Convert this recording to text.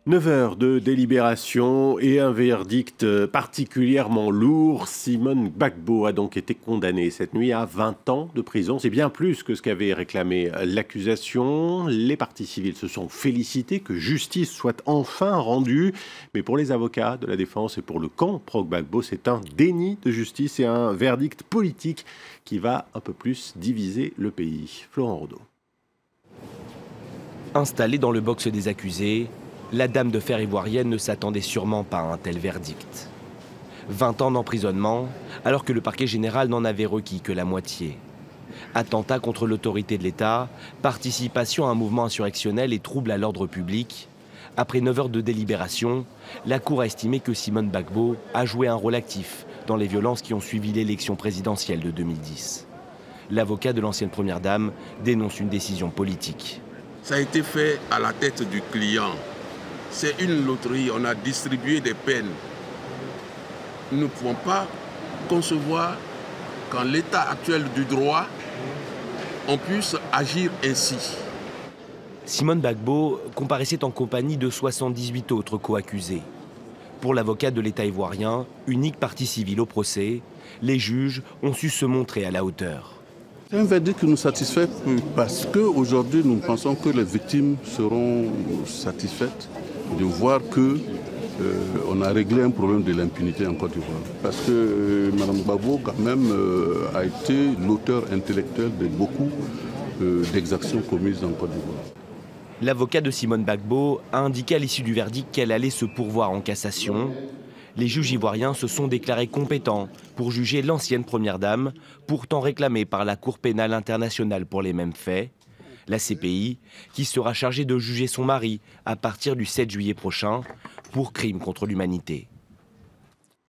9 heures de délibération et un verdict particulièrement lourd. Simone Gbagbo a donc été condamnée cette nuit à 20 ans de prison. C'est bien plus que ce qu'avait réclamé l'accusation. Les parties civiles se sont félicités que justice soit enfin rendue. Mais pour les avocats de la défense et pour le camp pro-Gbagbo, c'est un déni de justice et un verdict politique qui va un peu plus diviser le pays. Florent Rodeau. Installée dans le box des accusés, la dame de fer ivoirienne ne s'attendait sûrement pas à un tel verdict. 20 ans d'emprisonnement, alors que le parquet général n'en avait requis que la moitié. Attentat contre l'autorité de l'État, participation à un mouvement insurrectionnel et trouble à l'ordre public. Après 9 heures de délibération, la Cour a estimé que Simone Gbagbo a joué un rôle actif dans les violences qui ont suivi l'élection présidentielle de 2010. L'avocat de l'ancienne première dame dénonce une décision politique. Ça a été fait à la tête du client. C'est une loterie, on a distribué des peines. Nous ne pouvons pas concevoir qu'en l'état actuel du droit, on puisse agir ainsi. Simone Gbagbo comparaissait en compagnie de 78 autres co-accusés. Pour l'avocat de l'État ivoirien, unique partie civile au procès, les juges ont su se montrer à la hauteur. C'est un verdict qui nous satisfait parce qu'aujourd'hui, nous pensons que les victimes seront satisfaites de voir qu'on a réglé un problème de l'impunité en Côte d'Ivoire. Parce que Mme Gbagbo, quand même, a été l'auteur intellectuel de beaucoup d'exactions commises en Côte d'Ivoire. L'avocat de Simone Gbagbo a indiqué à l'issue du verdict qu'elle allait se pourvoir en cassation. Les juges ivoiriens se sont déclarés compétents pour juger l'ancienne première dame, pourtant réclamée par la Cour pénale internationale pour les mêmes faits. La CPI, qui sera chargée de juger son mari à partir du 7 juillet prochain pour crime contre l'humanité.